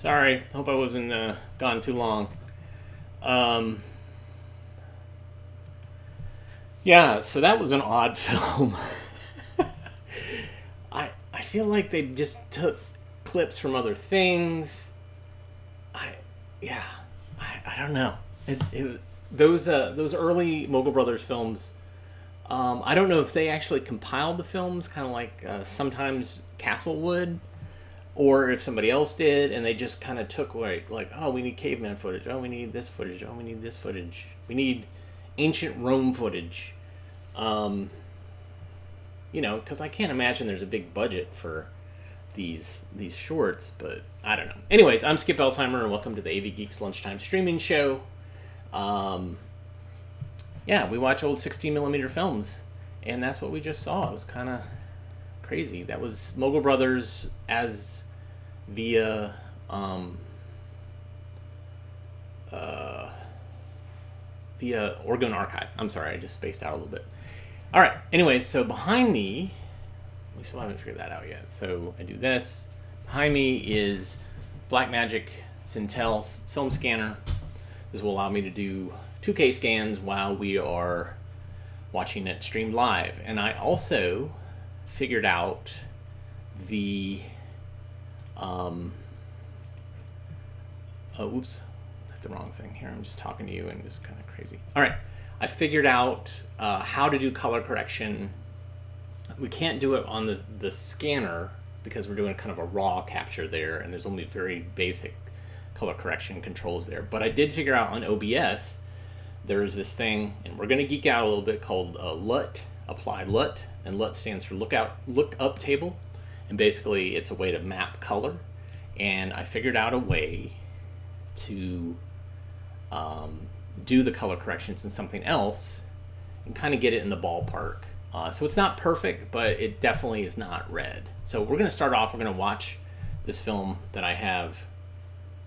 Sorry, hope I wasn't gone too long. Um, yeah, so that was an odd film. I feel like they just took clips from other things. I yeah, I don't know. Those early Mogul Brothers films. I don't know if they actually compiled the films, kind of like sometimes Castle would, or if somebody else did, and they just kind of took like, oh, we need caveman footage. Oh, we need this footage. Oh, we need this footage. We need ancient Rome footage. Um, because I can't imagine there's a big budget for these shorts, but I don't know. Anyways, I'm Skip Elsheimer, and welcome to the AV Geeks Lunchtime Streaming Show. Um, yeah, we watch old 16 millimeter films, and that's what we just saw. It was kind of crazy. That was Mogul Brothers as via via Oregon Archive. I'm sorry, I just spaced out a little bit. All right. Anyways, so behind me, we still haven't figured that out yet. So I do this. Behind me is Blackmagic Cintel film scanner. This will allow me to do 2K scans while we are watching it streamed live. And I also figured out the oops, hit the wrong thing here. I'm just talking to you and just kind of crazy. All right. I figured out how to do color correction. We can't do it on the scanner because we're doing kind of a raw capture there, and there's only very basic color correction controls there. But I did figure out on OBS, there's this thing, and we're going to geek out a little bit, called LUT, applied LUT, and LUT stands for look up table, and basically it's a way to map color. And I figured out a way to do the color corrections in something else and kind of get it in the ballpark. So it's not perfect, but it definitely is not red. So we're going to start off, we're going to watch this film that I have,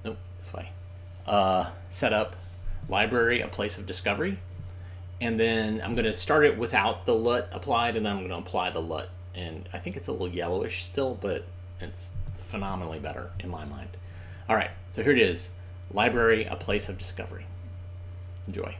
this way, set up, Library, A Place of Discovery. And then I'm going to start it without the LUT applied, and then I'm going to apply the LUT. And I think it's a little yellowish still, but it's phenomenally better in my mind. All right, so here it is, Library, A Place of Discovery. Enjoy.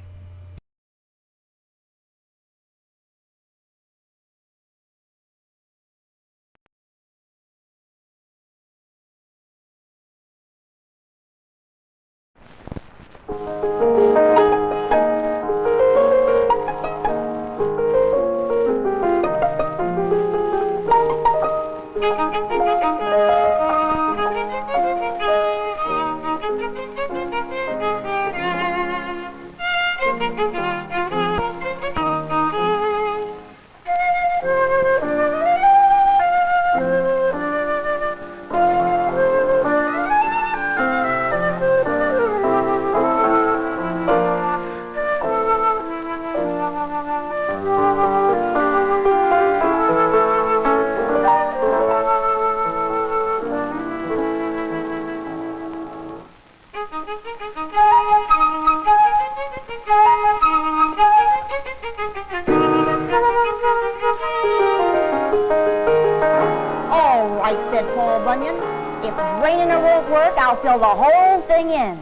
Fill the whole thing in.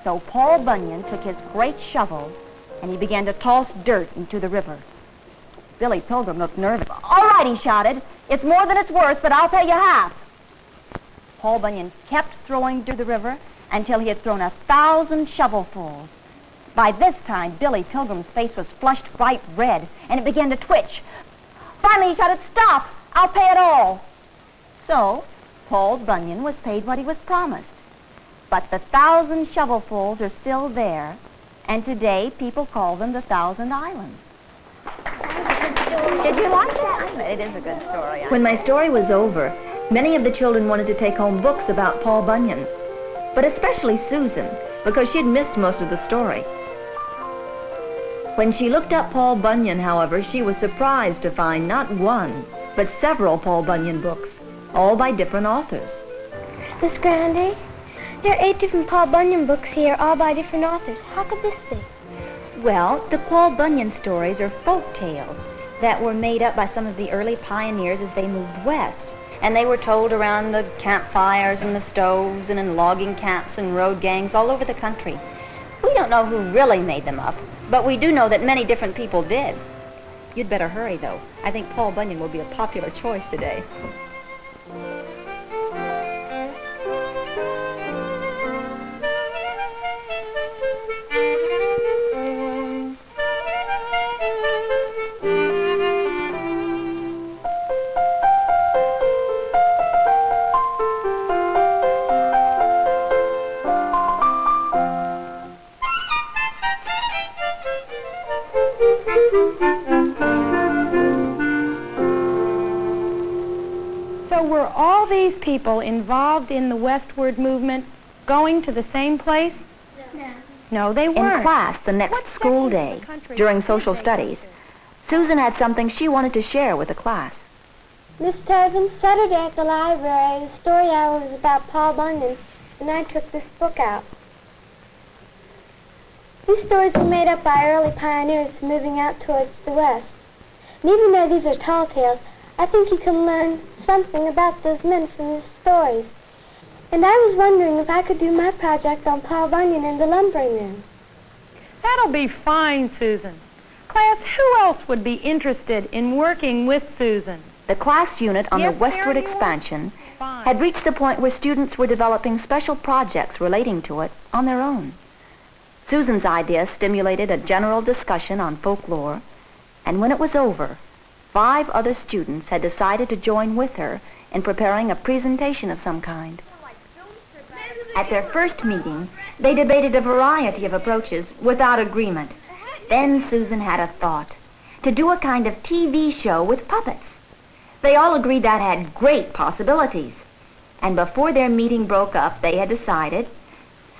So Paul Bunyan took his great shovel and he began to toss dirt into the river. Billy Pilgrim looked nervous. All right, he shouted. It's more than it's worth, but I'll pay you half. Paul Bunyan kept throwing to the river until he had thrown 1,000 shovelfuls. By this time, Billy Pilgrim's face was flushed bright red, and it began to twitch. Finally, he shouted, "Stop! I'll pay it all." So Paul Bunyan was paid what he was promised. But the 1,000 shovelfuls are still there, and today people call them the Thousand Islands. Did you like that? It is a good story. When my story was over, many of the children wanted to take home books about Paul Bunyan, but especially Susan, because she'd missed most of the story. When she looked up Paul Bunyan, however, she was surprised to find not one, but several Paul Bunyan books, all by different authors. Miss Grandy, there are 8 different Paul Bunyan books here, all by different authors. How could this be? Well, the Paul Bunyan stories are folk tales that were made up by some of the early pioneers as they moved west. And they were told around the campfires and the stoves and in logging camps and road gangs all over the country. We don't know who really made them up, but we do know that many different people did. You'd better hurry, though. I think Paul Bunyan will be a popular choice today. So were all these people involved in the westward movement going to the same place? No, they weren't. In class the next school day, during social studies, Susan had something she wanted to share with the class. Miss Tevin, Saturday at the library, the story hour was about Paul Bunyan, and I took this book out. These stories were made up by early pioneers moving out towards the west. And even though these are tall tales, I think you can learn something about those men from these stories. And I was wondering if I could do my project on Paul Bunyan and the lumbering men. That'll be fine, Susan. Class, who else would be interested in working with Susan? The class unit on Yes, the westward Mary, you are? expansion Fine. had reached the point where students were developing special projects relating to it on their own. Susan's idea stimulated a general discussion on folklore, and when it was over, 5 other students had decided to join with her in preparing a presentation of some kind. At their first meeting, they debated a variety of approaches without agreement. Then Susan had a thought, to do a kind of TV show with puppets. They all agreed that had great possibilities. And before their meeting broke up, they had decided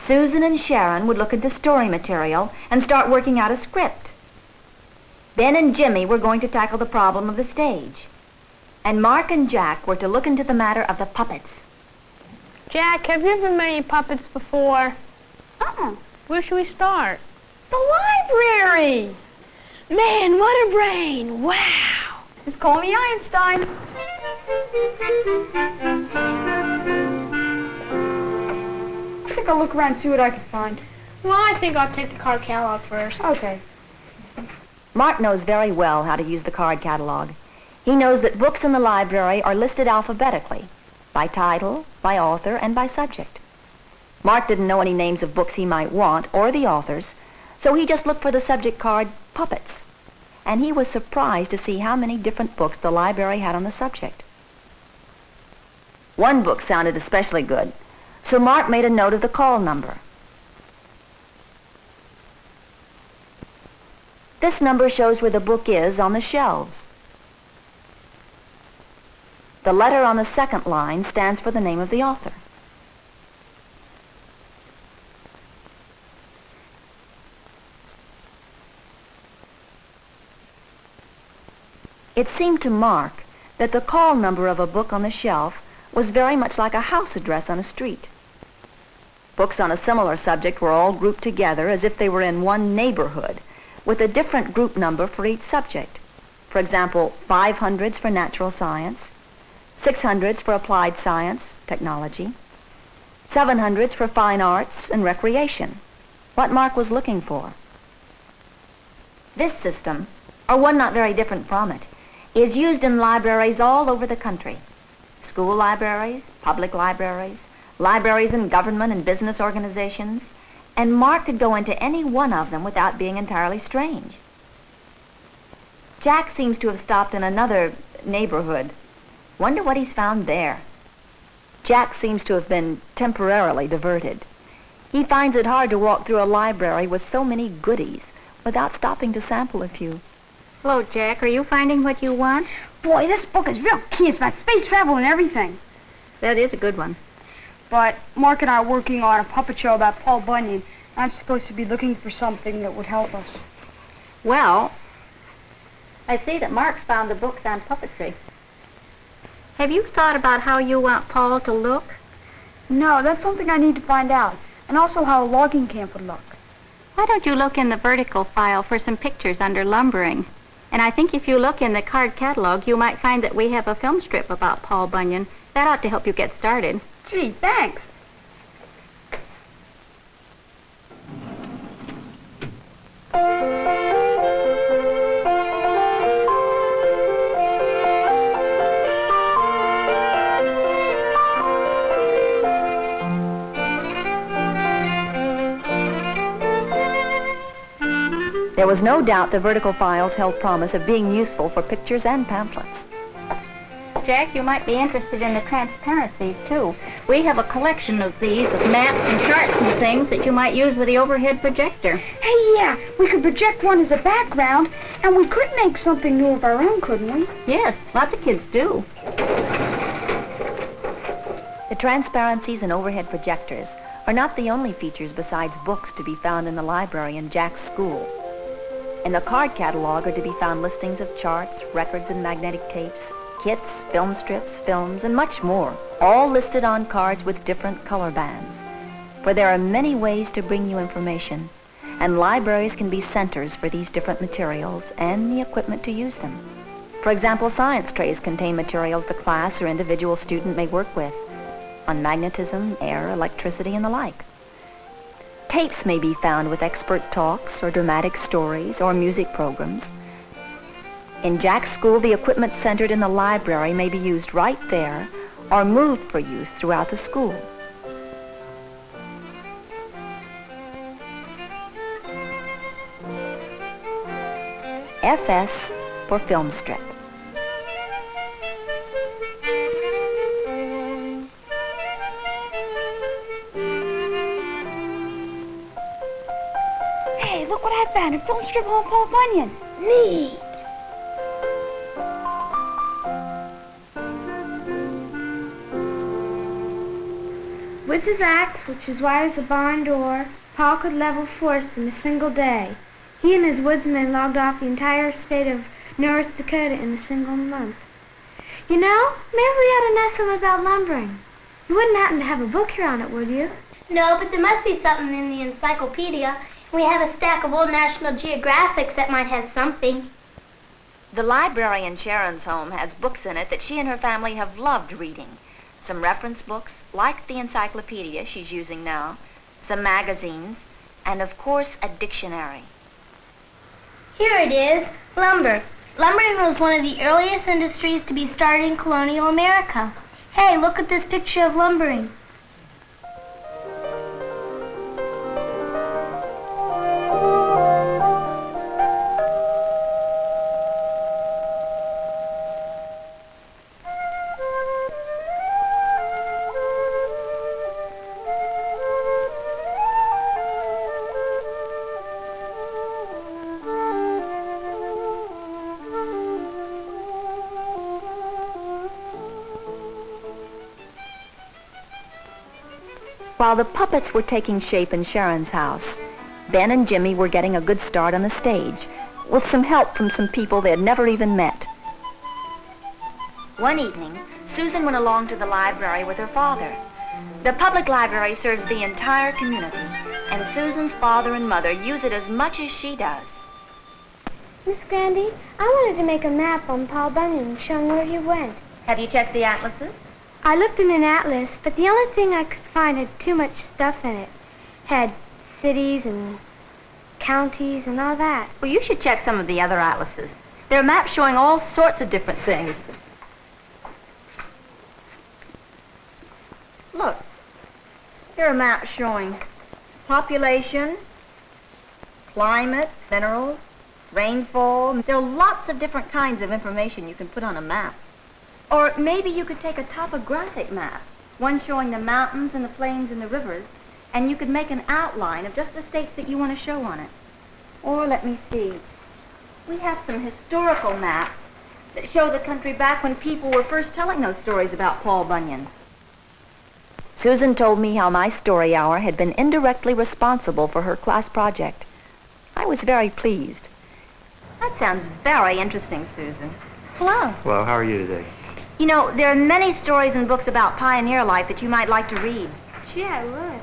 Susan and Sharon would look into story material and start working out a script. Ben and Jimmy were going to tackle the problem of the stage. And Mark and Jack were to look into the matter of the puppets. Jack, have you ever made puppets before? Where should we start? The library! Man, what a brain! Wow! Just call me Einstein. I think I'll look around and see what I can find. Well, I think I'll take the card catalog first. Okay. Mark knows very well how to use the card catalog. He knows that books in the library are listed alphabetically, by title, by author, and by subject. Mark didn't know any names of books he might want, or the authors, so he just looked for the subject card, Puppets. And he was surprised to see how many different books the library had on the subject. One book sounded especially good, so Mark made a note of the call number. This number shows where the book is on the shelves. The letter on the second line stands for the name of the author. It seemed to Mark that the call number of a book on the shelf was very much like a house address on a street. Books on a similar subject were all grouped together as if they were in one neighborhood, with a different group number for each subject. For example, 500s for natural science, 600s for applied science, technology, 700s for fine arts and recreation. What Mark was looking for. This system, or one not very different from it, is used in libraries all over the country. School libraries, public libraries, libraries in government and business organizations, and Mark could go into any one of them without being entirely strange. Jack seems to have stopped in another neighborhood. Wonder what he's found there. Jack seems to have been temporarily diverted. He finds it hard to walk through a library with so many goodies without stopping to sample a few. Hello, Jack. Are you finding what you want? Boy, this book is real key. It's about space travel and everything. That is a good one. But Mark and I are working on a puppet show about Paul Bunyan. I'm supposed to be looking for something that would help us. Well, I see that Mark's found the books on puppetry. Have you thought about how you want Paul to look? No, that's something I need to find out. And also how a logging camp would look. Why don't you look in the vertical file for some pictures under lumbering? And I think if you look in the card catalog, you might find that we have a film strip about Paul Bunyan. That ought to help you get started. Gee, thanks. There was no doubt the vertical files held promise of being useful for pictures and pamphlets. Jack, you might be interested in the transparencies, too. We have a collection of these with maps and charts and things that you might use with the overhead projector. Hey, yeah, we could project one as a background, and we could make something new of our own, couldn't we? Yes, lots of kids do. The transparencies and overhead projectors are not the only features besides books to be found in the library in Jack's school. In the card catalog are to be found listings of charts, records and magnetic tapes, kits, film strips, films, and much more, all listed on cards with different color bands. For there are many ways to bring you information, and libraries can be centers for these different materials and the equipment to use them. For example, science trays contain materials the class or individual student may work with on magnetism, air, electricity, and the like. Tapes may be found with expert talks or dramatic stories or music programs. In Jack's school, the equipment centered in the library may be used right there or moved for use throughout the school. FS for film strip. Hey, look what I found, a film strip on Paul Bunyan. Neat. With his axe, which was wide as a barn door, Paul could level forests in a single day. He and his woodsmen logged off the entire state of North Dakota in a single month. You know, maybe we ought to know something about lumbering. You wouldn't happen to have a book here on it, would you? No, but there must be something in the encyclopedia. We have a stack of old National Geographics that might have something. The library in Sharon's home has books in it that she and her family have loved reading. Some reference books, like the encyclopedia she's using now, some magazines, and of course a dictionary. Here it is, lumber. Lumbering was one of the earliest industries to be started in colonial America. Hey, look at this picture of lumbering. While the puppets were taking shape in Sharon's house, Ben and Jimmy were getting a good start on the stage, with some help from some people they had never even met. One evening, Susan went along to the library with her father. The public library serves the entire community, and Susan's father and mother use it as much as she does. Miss Grandy, I wanted to make a map on Paul Bunyan showing where he went. Have you checked the atlases? I looked in an atlas, but the only thing I could find had too much stuff in it. Had cities and counties and all that. Well, you should check some of the other atlases. There are maps showing all sorts of different things. Look, here are maps showing population, climate, minerals, rainfall. There are lots of different kinds of information you can put on a map. Or maybe you could take a topographic map, one showing the mountains and the plains and the rivers, and you could make an outline of just the states that you want to show on it. Or let me see. We have some historical maps that show the country back when people were first telling those stories about Paul Bunyan. Susan told me how my story hour had been indirectly responsible for her class project. I was very pleased. That sounds very interesting, Susan. Hello. Hello, how are you today? You know, there are many stories and books about pioneer life that you might like to read. Gee, I would.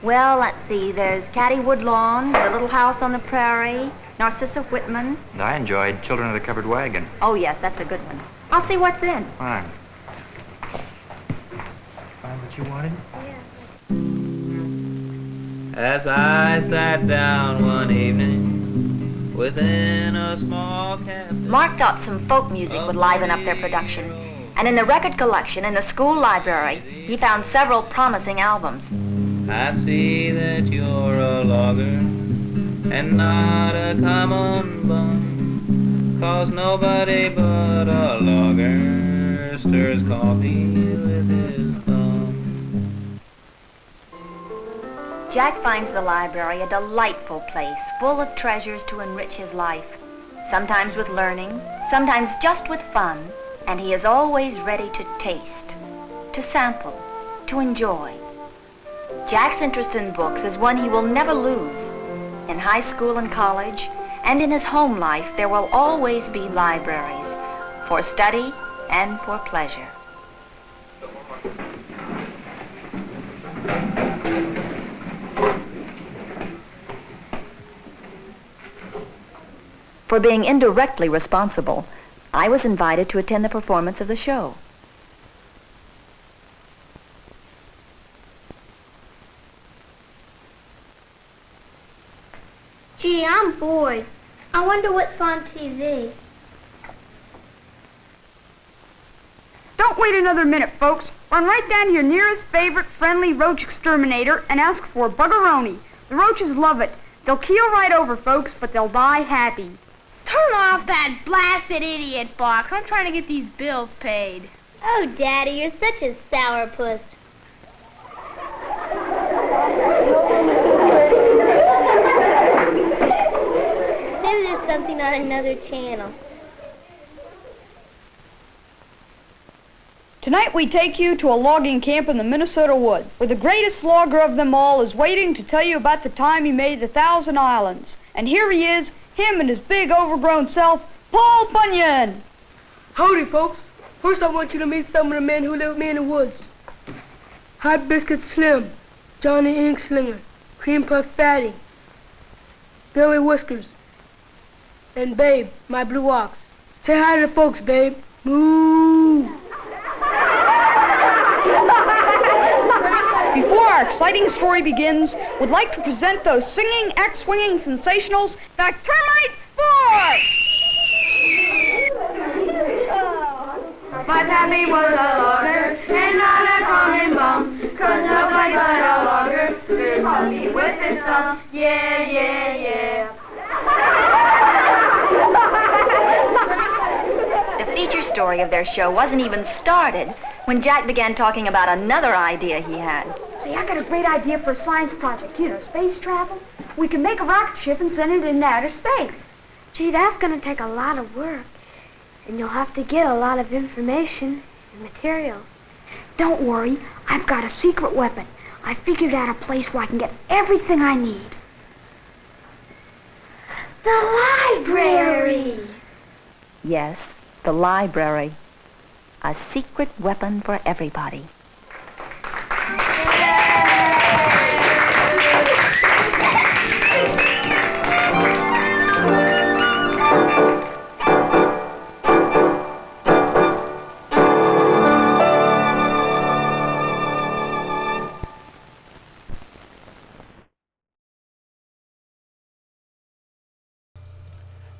Well, let's see. There's Caddy Woodlawn, The Little House on the Prairie, Narcissa Whitman. And I enjoyed Children of the Covered Wagon. Oh, yes, that's a good one. I'll see what's in. Fine. Find what you wanted? As I sat down one evening within a small cabin. Mark thought some folk music would liven up their production. And in the record collection in the school library, he found several promising albums. I see that you're a logger and not a common bum, 'cause nobody but a logger stirs coffee with his thumb. Jack finds the library a delightful place, full of treasures to enrich his life, sometimes with learning, sometimes just with fun, and he is always ready to taste, to sample, to enjoy. Jack's interest in books is one he will never lose. In high school and college, and in his home life, there will always be libraries for study and for pleasure. For being indirectly responsible, I was invited to attend the performance of the show. Gee, I'm bored. I wonder what's on TV. Don't wait another minute, folks. Run right down to your nearest favorite friendly roach exterminator and ask for Buggeroni. The roaches love it. They'll keel right over, folks, but they'll die happy. Turn off that blasted idiot box. I'm trying to get these bills paid. Oh, Daddy, you're such a sourpuss. Maybe there's something on another channel. Tonight we take you to a logging camp in the Minnesota woods, where the greatest logger of them all is waiting to tell you about the time he made the 1,000 Islands. And here he is, him and his big overgrown self, Paul Bunyan. Howdy, folks. First I want you to meet some of the men who live with me in the woods. Hot Biscuit Slim, Johnny Inkslinger, Cream Puff Fatty, Billy Whiskers, and Babe, my blue ox. Say hi to the folks, Babe. Moo! Before our exciting story begins, we'd like to present those singing, axe-swinging sensationals, the Termites 4! My pappy was a logger and not a common bum, 'cause nobody but a logger could hold me with his thumb. Yeah, yeah, yeah. The feature story of their show wasn't even started when Jack began talking about another idea he had. See, I got a great idea for a science project. You know, space travel. We can make a rocket ship and send it into outer space. Gee, that's going to take a lot of work. And you'll have to get a lot of information and materials. Don't worry. I've got a secret weapon. I figured out a place where I can get everything I need. The library! Yes, the library. A secret weapon for everybody.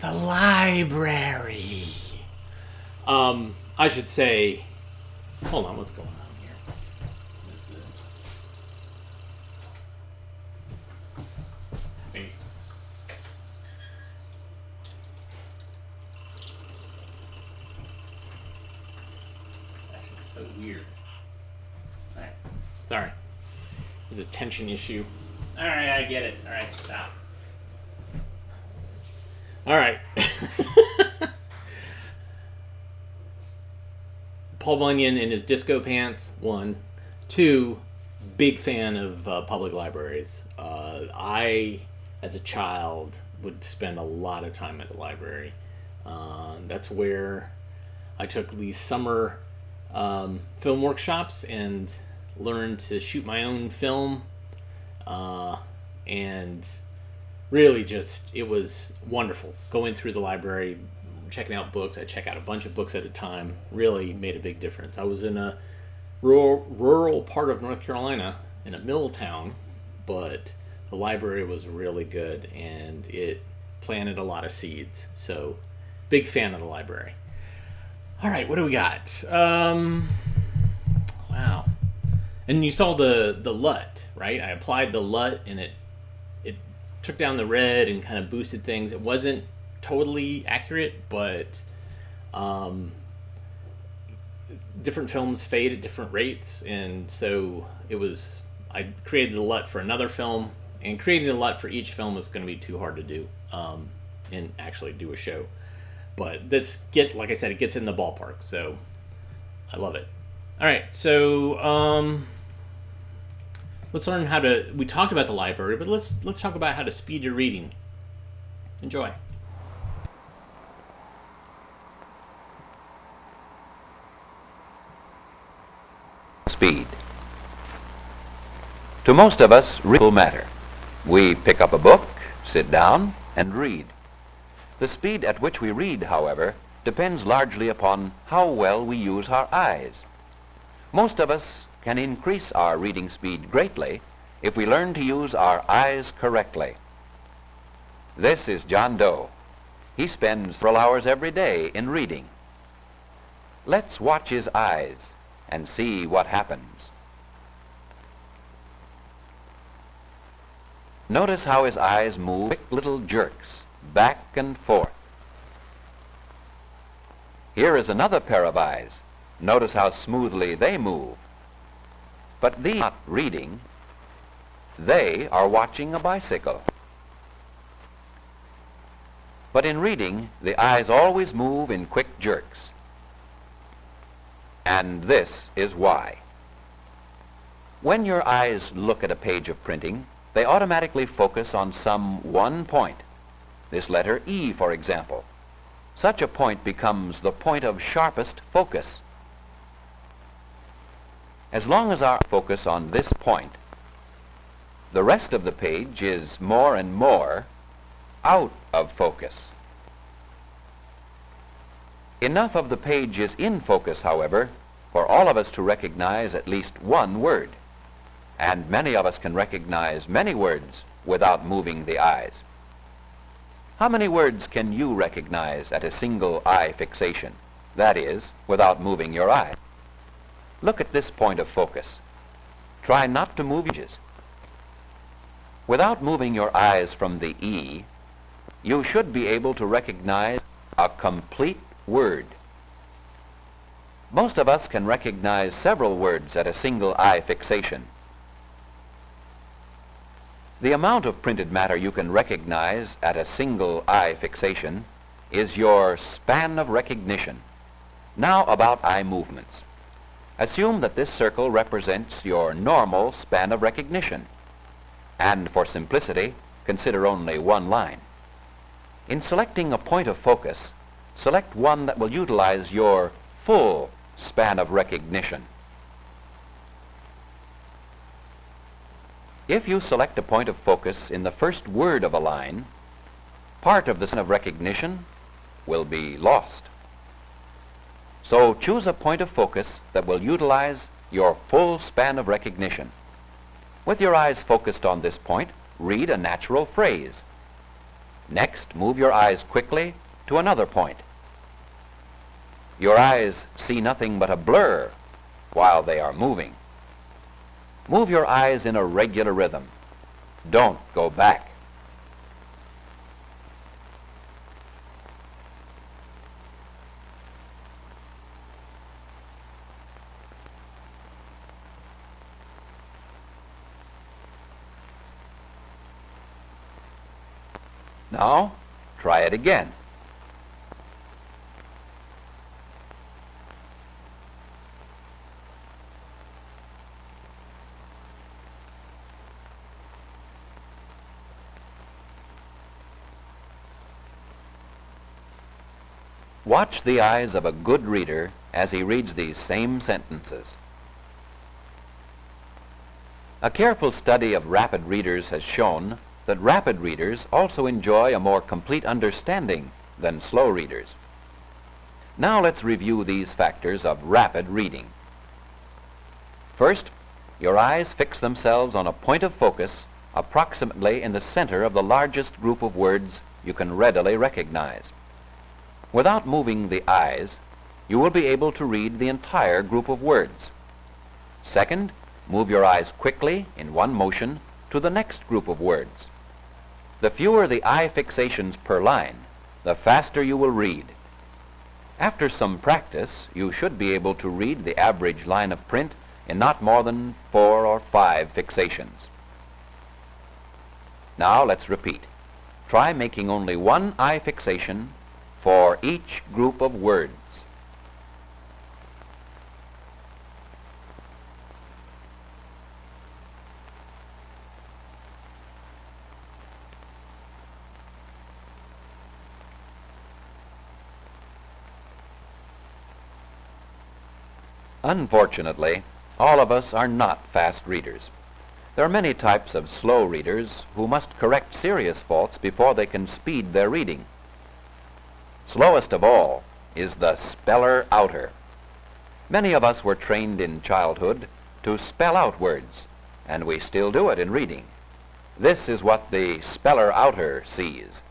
The library. I should say, hold on, what's going on here? What is this? Wait. It's actually so weird. Alright, sorry. There's a tension issue. Alright, I get it. Alright, stop. Alright. Paul Bunyan in his disco pants, 1. 2, big fan of public libraries. I, as a child, would spend a lot of time at the library. That's where I took these summer film workshops and learned to shoot my own film. And really just, it was wonderful. Going through the library, checking out books. I check out a bunch of books at a time. Really made a big difference. I was in a rural part of North Carolina, in a mill town, but the library was really good, and it planted a lot of seeds. So, big fan of the library. All right, what do we got? Wow. And you saw the LUT, right? I applied the LUT, and it took down the red and kind of boosted things. It wasn't totally accurate, but different films fade at different rates, and so I created the LUT for another film, and creating a LUT for each film was going to be too hard to do and actually do a show. But like I said, it gets in the ballpark, so I love it. All right, so let's learn how to. We talked about the library, but let's talk about how to speed your reading. Enjoy. Speed. To most of us, reading will matter. We pick up a book, sit down, and read. The speed at which we read, however, depends largely upon how well we use our eyes. Most of us can increase our reading speed greatly if we learn to use our eyes correctly. This is John Doe. He spends several hours every day in reading. Let's watch his eyes and see what happens. Notice how his eyes move quick little jerks back and forth. Here is another pair of eyes. Notice how smoothly they move. But these are not reading. They are watching a bicycle. But in reading, the eyes always move in quick jerks. And this is why. When your eyes look at a page of printing, they automatically focus on some one point. This letter E, for example. Such a point becomes the point of sharpest focus. As long as our focus on this point, the rest of the page is more and more out of focus. Enough of the page is in focus, however, for all of us to recognize at least one word. And many of us can recognize many words without moving the eyes. How many words can you recognize at a single eye fixation? That is, without moving your eye. Look at this point of focus. Try not to move your eyes. Without moving your eyes from the E, you should be able to recognize a complete word. Most of us can recognize several words at a single eye fixation. The amount of printed matter you can recognize at a single eye fixation is your span of recognition. Now about eye movements. Assume that this circle represents your normal span of recognition. And for simplicity, consider only one line. In selecting a point of focus, select one that will utilize your full span of recognition. If you select a point of focus in the first word of a line, part of the span of recognition will be lost. So choose a point of focus that will utilize your full span of recognition. With your eyes focused on this point, read a natural phrase. Next, move your eyes quickly to another point. Your eyes see nothing but a blur while they are moving. Move your eyes in a regular rhythm. Don't go back. Now, try it again. Watch the eyes of a good reader as he reads these same sentences. A careful study of rapid readers has shown that rapid readers also enjoy a more complete understanding than slow readers. Now let's review these factors of rapid reading. First, your eyes fix themselves on a point of focus approximately in the center of the largest group of words you can readily recognize. Without moving the eyes, you will be able to read the entire group of words. Second, move your eyes quickly in one motion to the next group of words. The fewer the eye fixations per line, the faster you will read. After some practice, you should be able to read the average line of print in not more than 4 or 5 fixations. Now let's repeat. Try making only one eye fixation for each group of words. Unfortunately, all of us are not fast readers. There are many types of slow readers who must correct serious faults before they can speed their reading. Slowest of all is the speller outer. Many of us were trained in childhood to spell out words, and we still do it in reading. This is what the speller outer sees.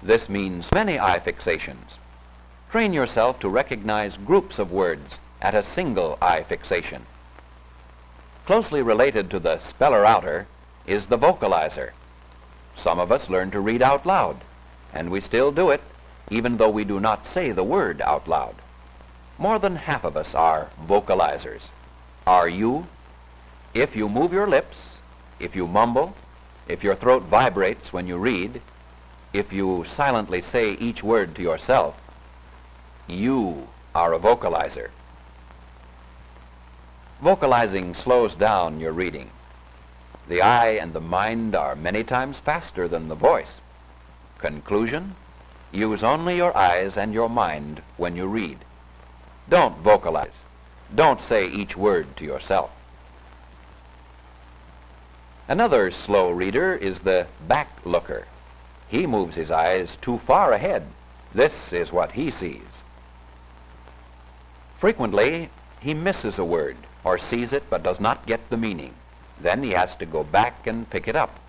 This means many eye fixations. Train yourself to recognize groups of words at a single eye fixation. Closely related to the speller outer is the vocalizer. Some of us learn to read out loud, and we still do it even though we do not say the word out loud. More than half of us are vocalizers. Are you? If you move your lips, if you mumble, if your throat vibrates when you read, if you silently say each word to yourself, you are a vocalizer. Vocalizing slows down your reading. The eye and the mind are many times faster than the voice. Conclusion: use only your eyes and your mind when you read. Don't vocalize. Don't say each word to yourself. Another slow reader is the backlooker. He moves his eyes too far ahead. This is what he sees. Frequently, he misses a word or sees it but does not get the meaning. Then he has to go back and pick it up.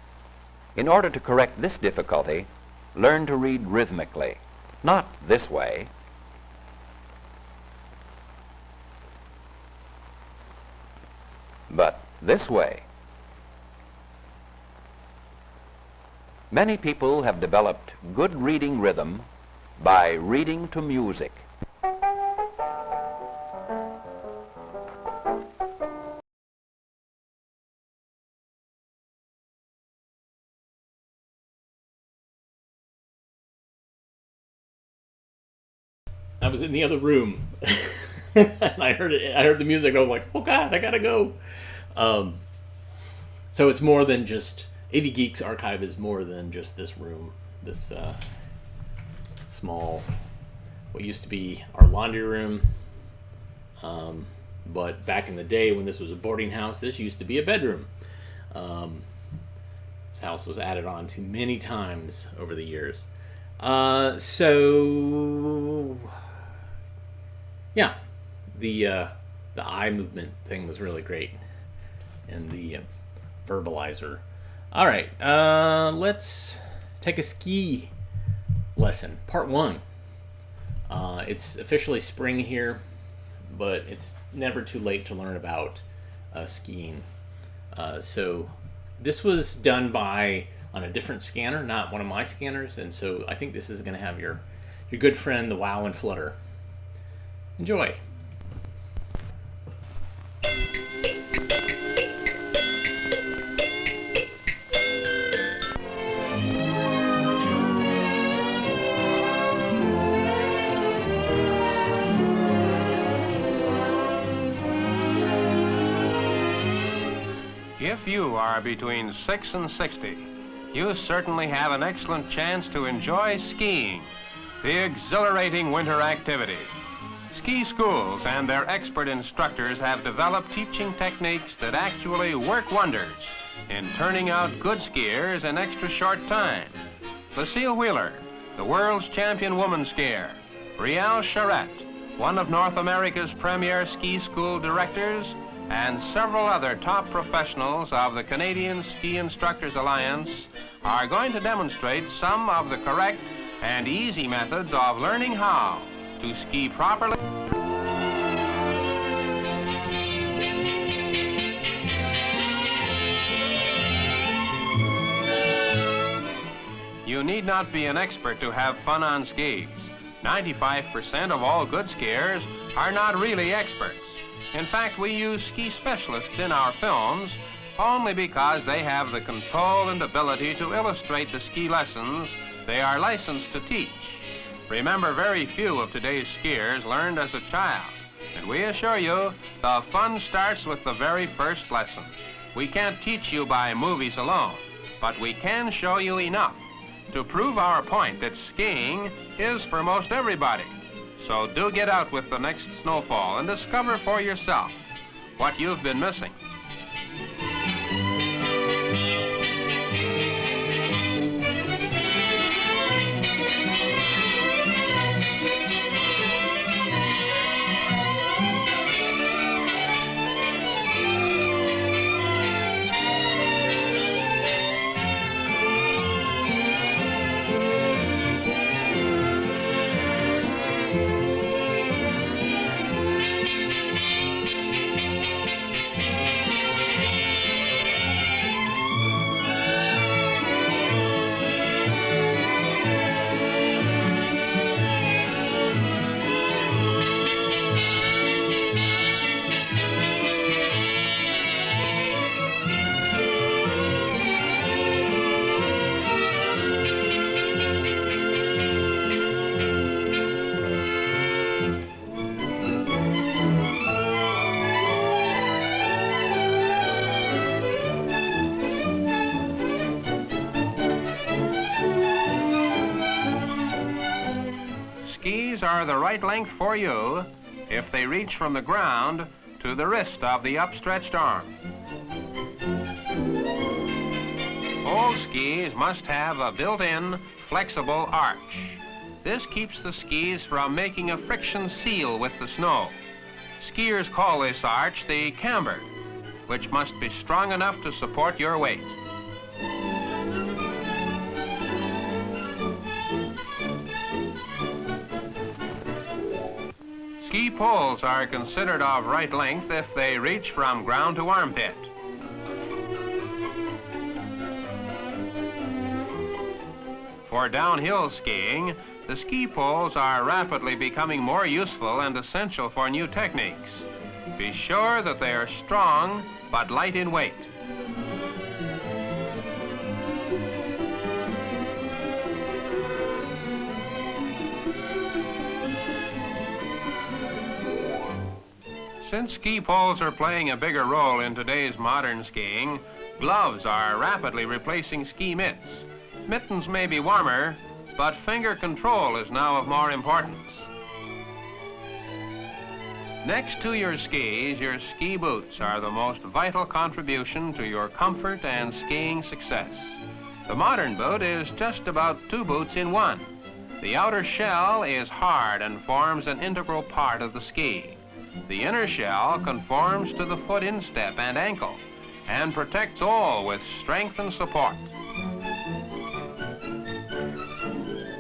In order to correct this difficulty, learn to read rhythmically, not this way, but this way. Many people have developed good reading rhythm by reading to music. I was in the other room and I heard the music and I was like, oh God, I gotta go. So it's more than just, AV Geeks archive is more than just this room, this small, what used to be our laundry room. But back in the day when this was a boarding house, this used to be a bedroom. This house was added on to many times over the years. So yeah, the eye movement thing was really great, and the verbalizer. All right, let's take a ski lesson, part 1. It's officially spring here, but it's never too late to learn about skiing. So this was done on a different scanner, not one of my scanners, and so I think this is going to have your good friend, the Wow and Flutter. Enjoy. If you are between 6 and 60, you certainly have an excellent chance to enjoy skiing, the exhilarating winter activity. Ski schools and their expert instructors have developed teaching techniques that actually work wonders in turning out good skiers in extra short time. Lucille Wheeler, the world's champion woman skier, Rial Charette, one of North America's premier ski school directors, and several other top professionals of the Canadian Ski Instructors Alliance are going to demonstrate some of the correct and easy methods of learning how to ski properly. You need not be an expert to have fun on skis. 95% of all good skiers are not really experts. In fact, we use ski specialists in our films only because they have the control and ability to illustrate the ski lessons they are licensed to teach. Remember, very few of today's skiers learned as a child, and we assure you the fun starts with the very first lesson. We can't teach you by movies alone, but we can show you enough to prove our point that skiing is for most everybody. So do get out with the next snowfall and discover for yourself what you've been missing. Skis are the right length for you if they reach from the ground to the wrist of the upstretched arm. Old skis must have a built-in flexible arch. This keeps the skis from making a friction seal with the snow. Skiers call this arch the camber, which must be strong enough to support your weight. Ski poles are considered of right length if they reach from ground to armpit. For downhill skiing, the ski poles are rapidly becoming more useful and essential for new techniques. Be sure that they are strong but light in weight. Since ski poles are playing a bigger role in today's modern skiing, gloves are rapidly replacing ski mitts. Mittens may be warmer, but finger control is now of more importance. Next to your skis, your ski boots are the most vital contribution to your comfort and skiing success. The modern boot is just about two boots in one. The outer shell is hard and forms an integral part of the ski. The inner shell conforms to the foot instep and ankle and protects all with strength and support.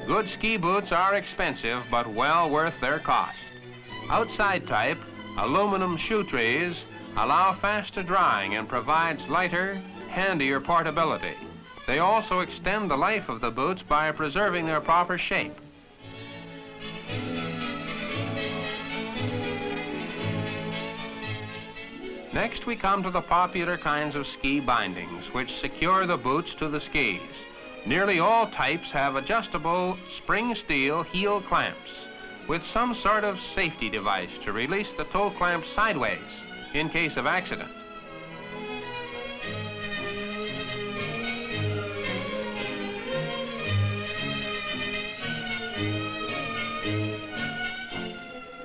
Good ski boots are expensive but well worth their cost. Outside type aluminum shoe trees allow faster drying and provides lighter, handier portability. They also extend the life of the boots by preserving their proper shape. Next, we come to the popular kinds of ski bindings, which secure the boots to the skis. Nearly all types have adjustable spring steel heel clamps with some sort of safety device to release the toe clamp sideways in case of accident.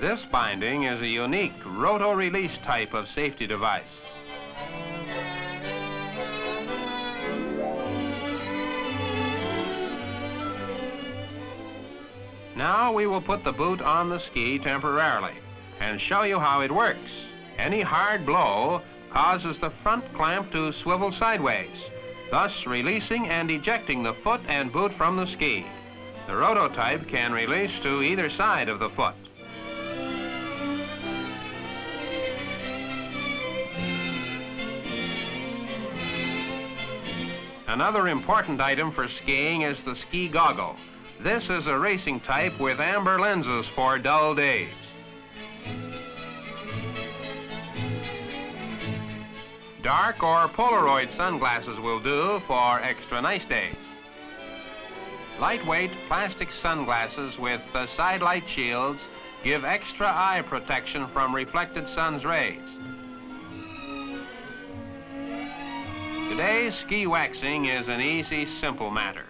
This binding is a unique roto-release type of safety device. Now we will put the boot on the ski temporarily and show you how it works. Any hard blow causes the front clamp to swivel sideways, thus releasing and ejecting the foot and boot from the ski. The rototype can release to either side of the foot. Another important item for skiing is the ski goggle. This is a racing type with amber lenses for dull days. Dark or Polaroid sunglasses will do for extra nice days. Lightweight plastic sunglasses with side light shields give extra eye protection from reflected sun's rays. Today's ski waxing is an easy, simple matter.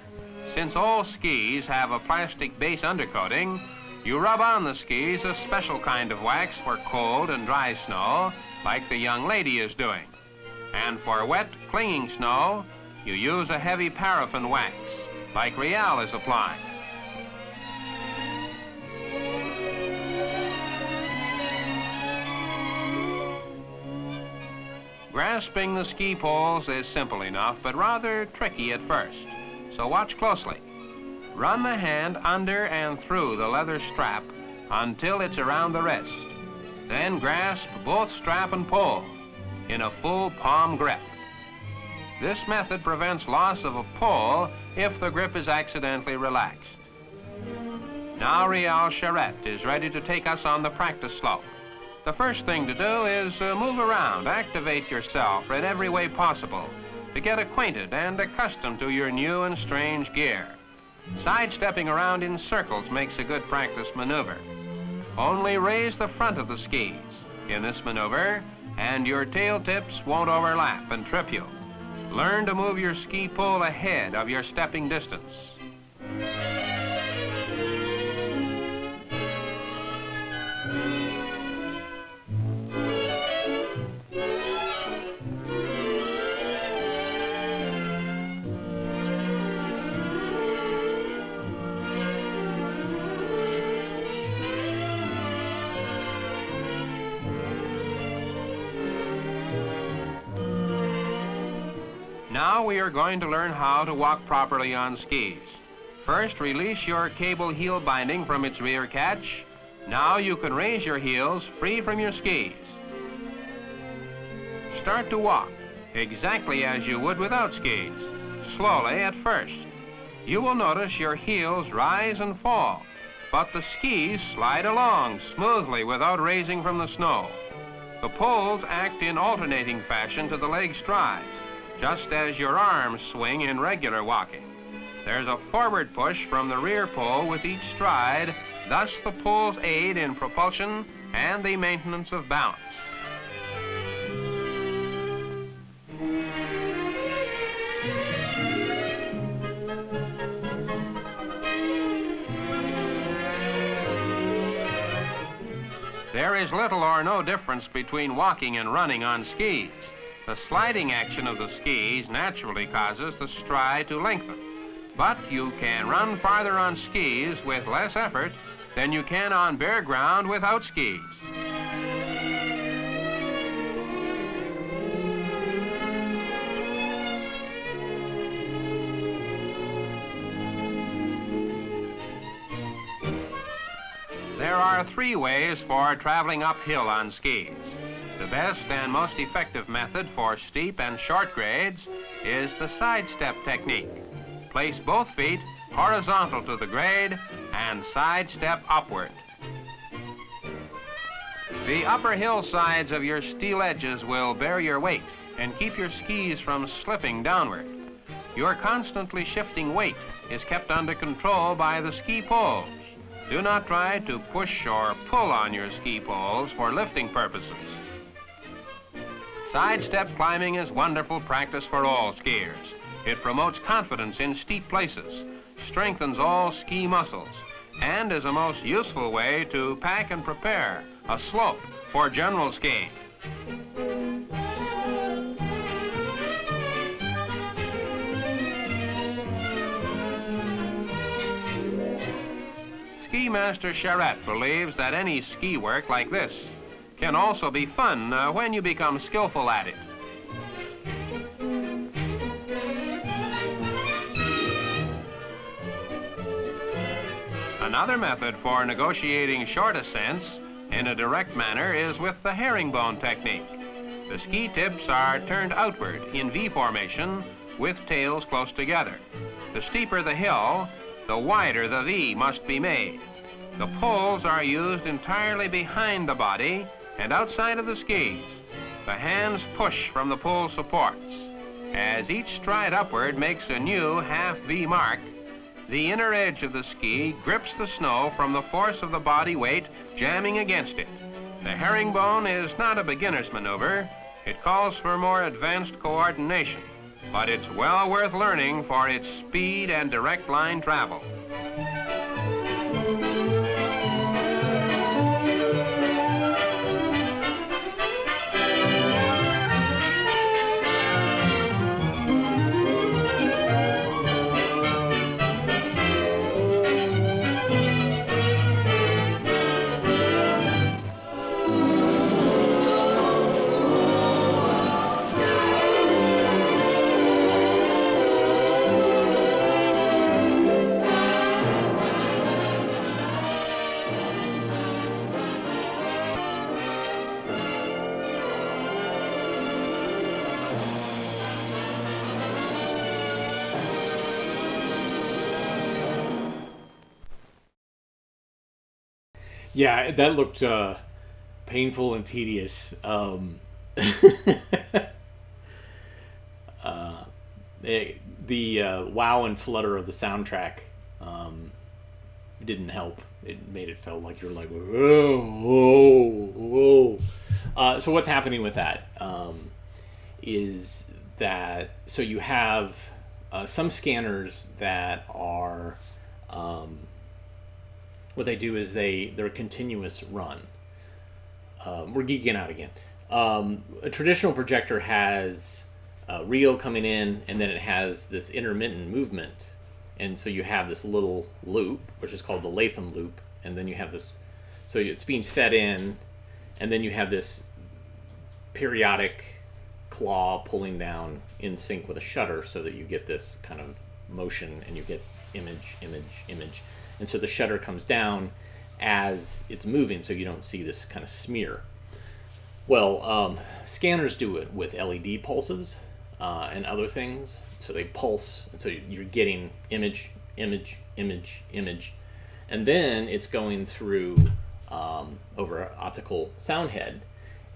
Since all skis have a plastic base undercoating, you rub on the skis a special kind of wax for cold and dry snow, like the young lady is doing. And for wet, clinging snow, you use a heavy paraffin wax, like Rial is applying. Grasping the ski poles is simple enough, but rather tricky at first. So watch closely. Run the hand under and through the leather strap until it's around the wrist. Then grasp both strap and pole in a full palm grip. This method prevents loss of a pole if the grip is accidentally relaxed. Now Rial Charette is ready to take us on the practice slope. The first thing to do is move around, activate yourself in every way possible to get acquainted and accustomed to your new and strange gear. Sidestepping around in circles makes a good practice maneuver. Only raise the front of the skis in this maneuver and your tail tips won't overlap and trip you. Learn to move your ski pole ahead of your stepping distance. Now we are going to learn how to walk properly on skis. First, release your cable heel binding from its rear catch. Now you can raise your heels free from your skis. Start to walk exactly as you would without skis, slowly at first. You will notice your heels rise and fall, but the skis slide along smoothly without raising from the snow. The poles act in alternating fashion to the leg strides, just as your arms swing in regular walking. There's a forward push from the rear pole with each stride, thus the poles aid in propulsion and the maintenance of balance. There is little or no difference between walking and running on skis. The sliding action of the skis naturally causes the stride to lengthen, but you can run farther on skis with less effort than you can on bare ground without skis. There are 3 ways for traveling uphill on skis. The best and most effective method for steep and short grades is the sidestep technique. Place both feet horizontal to the grade and sidestep upward. The upper hillsides of your steel edges will bear your weight and keep your skis from slipping downward. Your constantly shifting weight is kept under control by the ski poles. Do not try to push or pull on your ski poles for lifting purposes. Sidestep climbing is wonderful practice for all skiers. It promotes confidence in steep places, strengthens all ski muscles, and is a most useful way to pack and prepare a slope for general skiing. Ski Master Charette believes that any ski work like this can also be fun when you become skillful at it. Another method for negotiating short ascents in a direct manner is with the herringbone technique. The ski tips are turned outward in V formation with tails close together. The steeper the hill, the wider the V must be made. The poles are used entirely behind the body and outside of the skis. The hands push from the pole supports. As each stride upward makes a new half V mark, the inner edge of the ski grips the snow from the force of the body weight jamming against it. The herringbone is not a beginner's maneuver. It calls for more advanced coordination, but it's well worth learning for its speed and direct line travel. Yeah, that looked painful and tedious. The wow and flutter of the soundtrack didn't help. It made it feel like you're like, whoa, whoa, whoa. So what's happening with that is that, so you have some scanners that are, what they do is they're a continuous run. We're geeking out again. A traditional projector has reel coming in, and then it has this intermittent movement. And so you have this little loop, which is called the Latham loop, and then you have this, so it's being fed in, and then you have this periodic claw pulling down in sync with a shutter so that you get this kind of motion and you get image, image, image. And so the shutter comes down as it's moving so you don't see this kind of smear. Well, scanners do it with LED pulses and other things. So they pulse, and so you're getting image, image, image, image. And then it's going through over an optical sound head.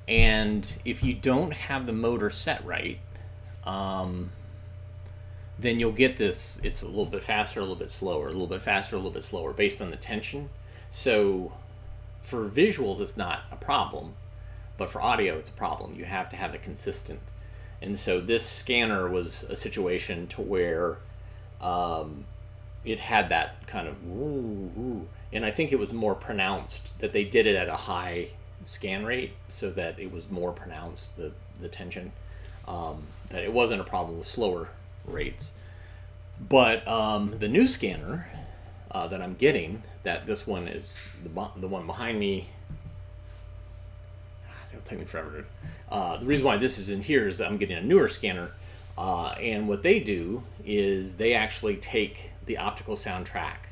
And if you don't have the motor set right, then you'll get this, it's a little bit faster, a little bit slower, a little bit faster, a little bit slower, based on the tension. So for visuals, it's not a problem, but for audio, it's a problem. You have to have it consistent. And so this scanner was a situation to where it had that kind of woo, woo. And I think it was more pronounced that they did it at a high scan rate so that it was more pronounced, the tension, that it wasn't a problem with slower rates. But the new scanner that I'm getting, that this one is the one behind me, it'll take me forever to, the reason why this is in here is that I'm getting a newer scanner, and what they do is they actually take the optical soundtrack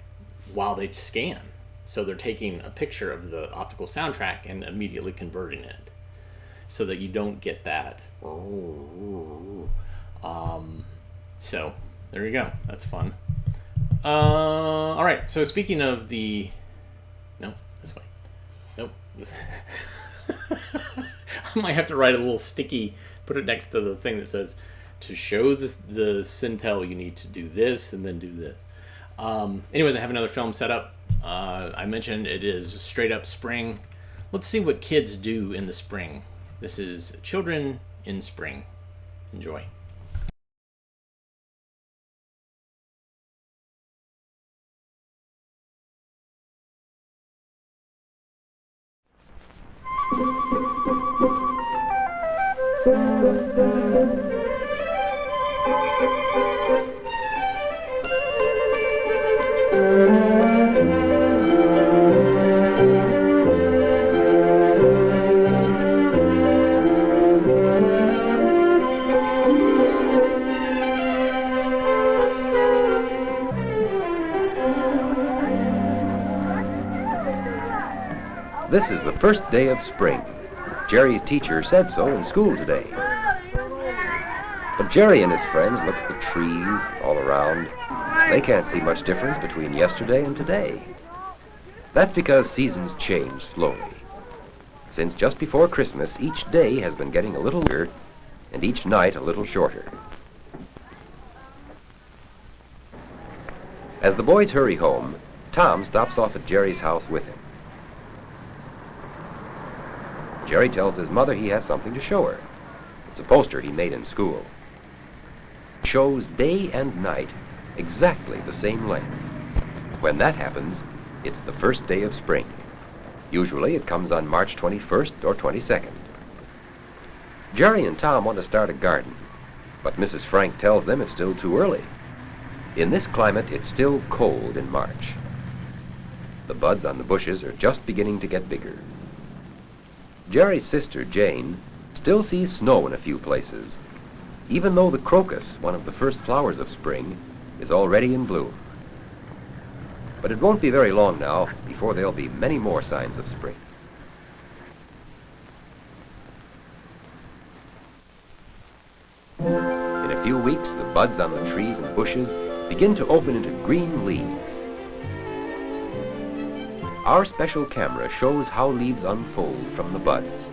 while they scan. So they're taking a picture of the optical soundtrack and immediately converting it so that you don't get that. So there you go. That's fun. All right. So speaking of the, no, this way. Nope. I might have to write a little sticky, put it next to the thing that says, to show the Cintel, you need to do this and then do this. Anyways, I have another film set up. I mentioned it is straight up spring. Let's see what kids do in the spring. This is Children in Spring. Enjoy. This is the first day of spring. Jerry's teacher said so in school today. But Jerry and his friends look at the trees all around. They can't see much difference between yesterday and today. That's because seasons change slowly. Since just before Christmas, each day has been getting a little longer and each night a little shorter. As the boys hurry home, Tom stops off at Jerry's house with him. Jerry tells his mother he has something to show her. It's a poster he made in school. It shows day and night exactly the same length. When that happens, it's the first day of spring. Usually it comes on March 21st or 22nd. Jerry and Tom want to start a garden, but Mrs. Frank tells them it's still too early. In this climate, it's still cold in March. The buds on the bushes are just beginning to get bigger. Jerry's sister, Jane, still sees snow in a few places, even though the crocus, one of the first flowers of spring, is already in bloom. But it won't be very long now before there'll be many more signs of spring. In a few weeks, the buds on the trees and bushes begin to open into green leaves. Our special camera shows how leaves unfold from the buds.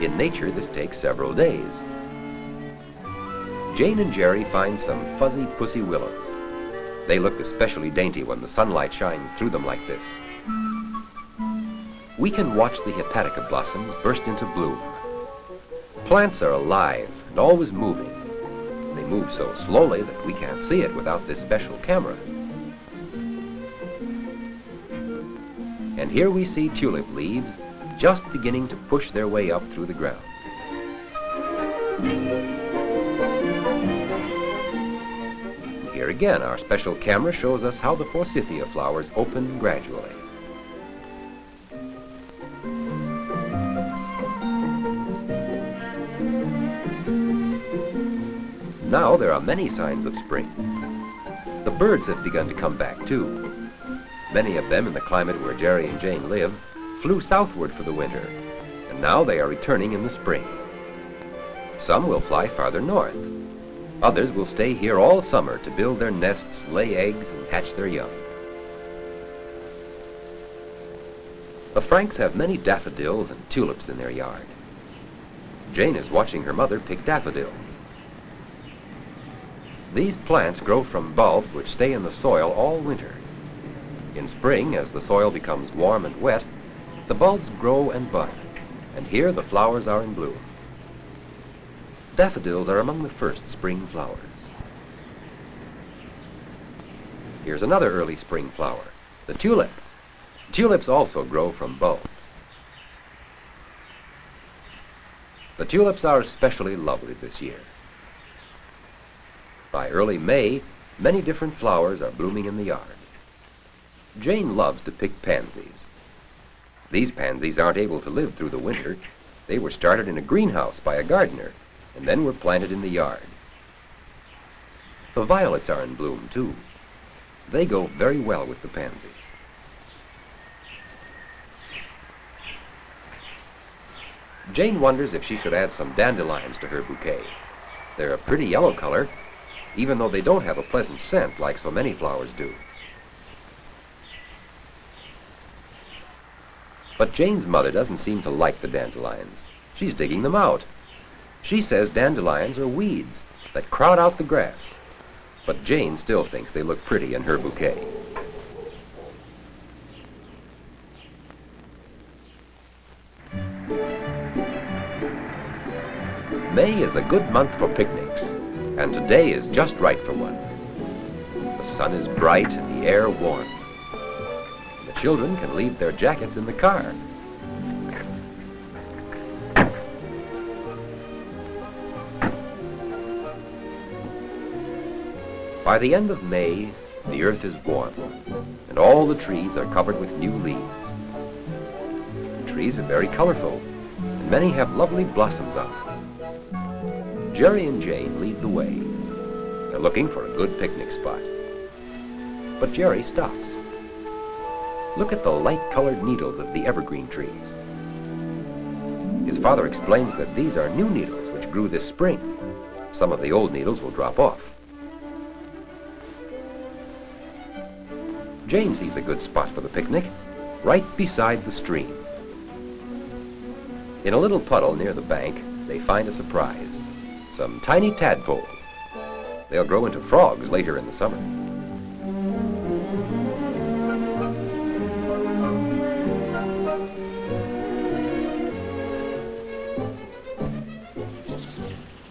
In nature, this takes several days. Jane and Jerry find some fuzzy pussy willows. They look especially dainty when the sunlight shines through them like this. We can watch the hepatica blossoms burst into bloom. Plants are alive and always moving. They move so slowly that we can't see it without this special camera. And here we see tulip leaves just beginning to push their way up through the ground. Here again, our special camera shows us how the forsythia flowers open gradually. Now there are many signs of spring. The birds have begun to come back too. Many of them in the climate where Jerry and Jane live flew southward for the winter, and now they are returning in the spring. Some will fly farther north. Others will stay here all summer to build their nests, lay eggs, and hatch their young. The Franks have many daffodils and tulips in their yard. Jane is watching her mother pick daffodils. These plants grow from bulbs which stay in the soil all winter. In spring, as the soil becomes warm and wet, the bulbs grow and bud, and here the flowers are in bloom. Daffodils are among the first spring flowers. Here's another early spring flower, the tulip. Tulips also grow from bulbs. The tulips are especially lovely this year. By early May, many different flowers are blooming in the yard. Jane loves to pick pansies. These pansies aren't able to live through the winter. They were started in a greenhouse by a gardener and then were planted in the yard. The violets are in bloom too. They go very well with the pansies. Jane wonders if she should add some dandelions to her bouquet. They're a pretty yellow color, even though they don't have a pleasant scent like so many flowers do. But Jane's mother doesn't seem to like the dandelions. She's digging them out. She says dandelions are weeds that crowd out the grass. But Jane still thinks they look pretty in her bouquet. May is a good month for picnics, and today is just right for one. The sun is bright and the air warm. The children can leave their jackets in the car. By the end of May, the earth is warm, and all the trees are covered with new leaves. The trees are very colorful, and many have lovely blossoms on them. Jerry and Jane lead the way. They're looking for a good picnic spot. But Jerry stops. Look at the light-colored needles of the evergreen trees. His father explains that these are new needles which grew this spring. Some of the old needles will drop off. Jane sees a good spot for the picnic, right beside the stream. In a little puddle near the bank, they find a surprise. Some tiny tadpoles. They'll grow into frogs later in the summer.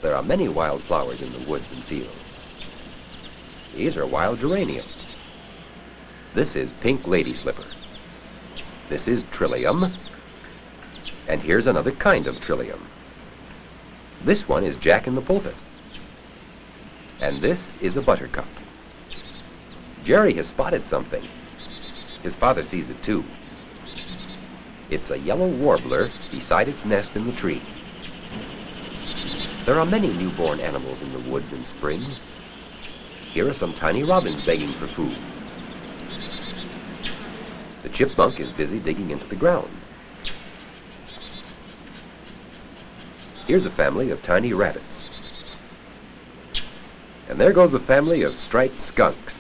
There are many wildflowers in the woods and fields. These are wild geraniums. This is pink lady slipper. This is trillium. And here's another kind of trillium. This one is Jack in the Pulpit. And this is a buttercup. Jerry has spotted something. His father sees it too. It's a yellow warbler beside its nest in the tree. There are many newborn animals in the woods in spring. Here are some tiny robins begging for food. The chipmunk is busy digging into the ground. Here's a family of tiny rabbits. And there goes a family of striped skunks.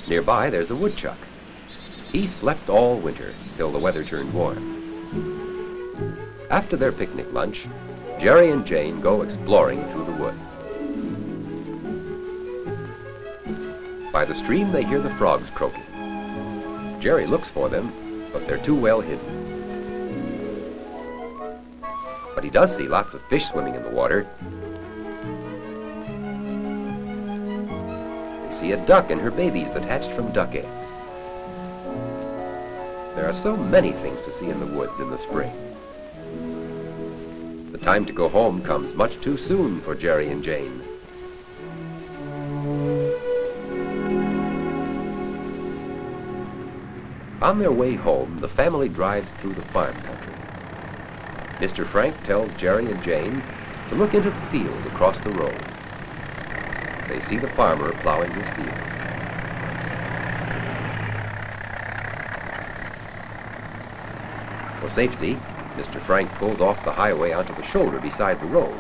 Nearby, there's a woodchuck. He slept all winter till the weather turned warm. After their picnic lunch, Jerry and Jane go exploring through the woods. By the stream, they hear the frogs croaking. Jerry looks for them, but they're too well hidden. But he does see lots of fish swimming in the water. They see a duck and her babies that hatched from duck eggs. There are so many things to see in the woods in the spring. The time to go home comes much too soon for Jerry and Jane. On their way home, the family drives through the farm country. Mr. Frank tells Jerry and Jane to look into the field across the road. They see the farmer plowing his fields. For safety, Mr. Frank pulls off the highway onto the shoulder beside the road.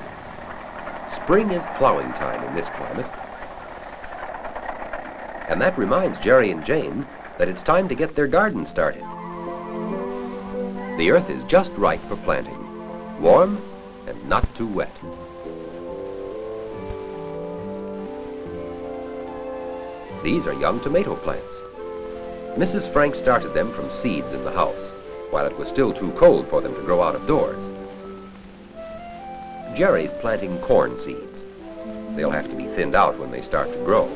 Spring is plowing time in this climate. And that reminds Jerry and Jane that it's time to get their garden started. The earth is just right for planting, warm and not too wet. These are young tomato plants. Mrs. Frank started them from seeds in the house, while it was still too cold for them to grow out of doors. Jerry's planting corn seeds. They'll have to be thinned out when they start to grow.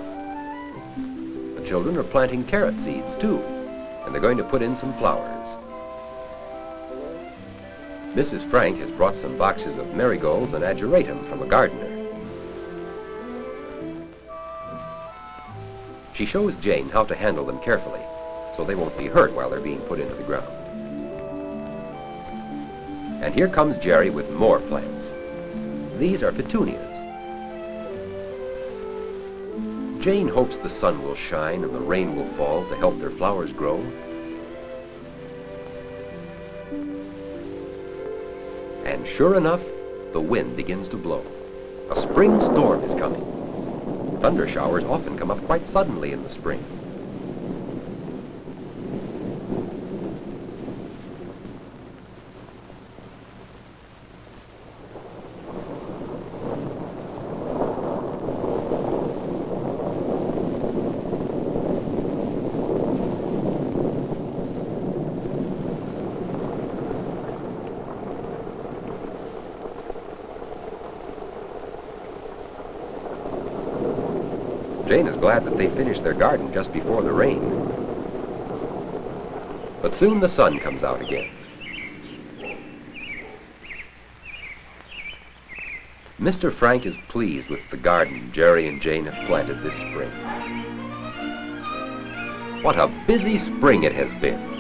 The children are planting carrot seeds too, and they're going to put in some flowers. Mrs. Frank has brought some boxes of marigolds and ageratum from a gardener. She shows Jane how to handle them carefully, so they won't be hurt while they're being put into the ground. And here comes Jerry with more plants. These are petunias. Jane hopes the sun will shine and the rain will fall to help their flowers grow. And sure enough, the wind begins to blow. A spring storm is coming. Thunder showers often come up quite suddenly in the spring. Jane is glad that they finished their garden just before the rain. But soon the sun comes out again. Mr. Frank is pleased with the garden Jerry and Jane have planted this spring. What a busy spring it has been.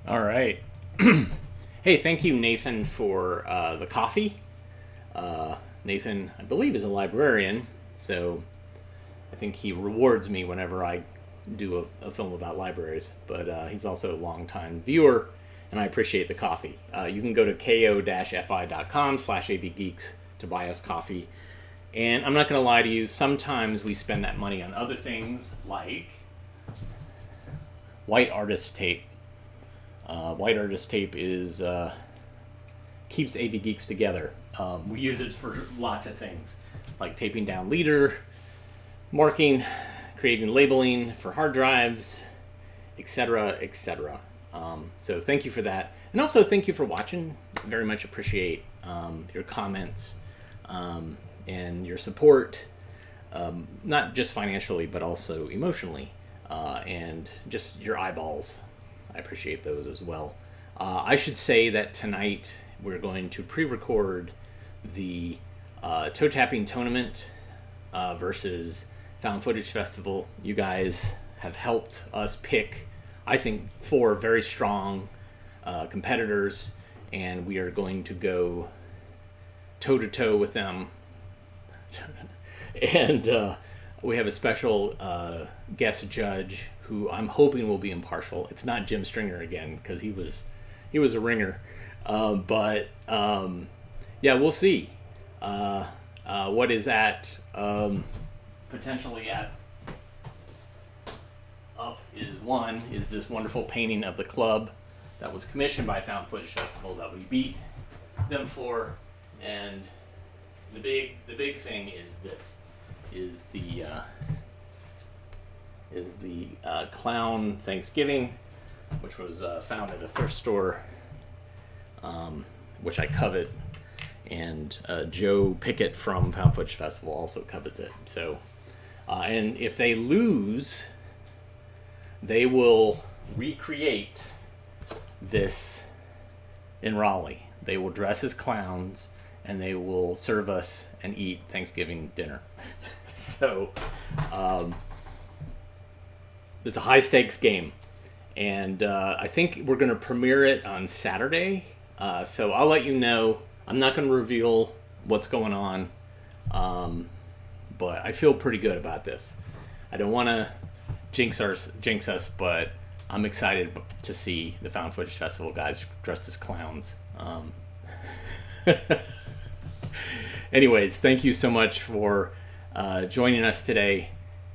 All right. Hey, thank you, Nathan, for the coffee. Nathan, I believe, is a librarian, so I think he rewards me whenever I do a film about libraries. But he's also a longtime viewer, and I appreciate the coffee. You can go to ko-fi.com/abgeeks to buy us coffee. And I'm not going to lie to you, sometimes we spend that money on other things, like white artist tape. White artist tape is keeps AV Geeks together. We use it for lots of things, like taping down leader, marking, creating labeling for hard drives, etc., etc. So thank you for that, and also thank you for watching. Very much appreciate your comments and your support, not just financially but also emotionally, and just your eyeballs. I appreciate those as well. I should say that tonight we're going to pre-record the toe tapping tournament versus Found Footage Festival. You guys have helped us pick, I think, 4 very strong competitors, and we are going to go toe-to-toe with them. And we have a special guest judge who I'm hoping will be impartial. It's not Jim Stringer again, because he was a ringer. But yeah, we'll see. What is at potentially at up is this wonderful painting of the club that was commissioned by Found Footage Festival that we beat them for, and the big thing is this is the clown Thanksgiving, which was found at a thrift store, which I covet, and Joe Pickett from Found Footage Festival also covets it. So, and if they lose, they will recreate this in Raleigh. They will dress as clowns, and they will serve us and eat Thanksgiving dinner. So, it's a high stakes game, and I think we're going to premiere it on Saturday. So I'll let you know. I'm not going to reveal what's going on, but I feel pretty good about this. I don't want to jinx us, but I'm excited to see the Found Footage Festival guys dressed as clowns. Anyways, thank you so much for joining us today.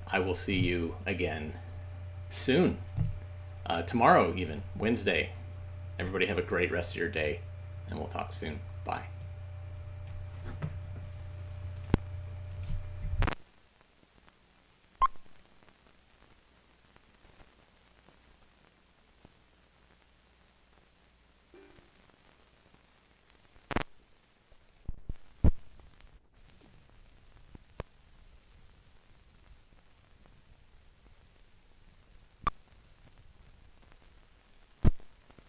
I will see you again soon. Tomorrow even, Wednesday. Everybody have a great rest of your day, and we'll talk soon. Bye.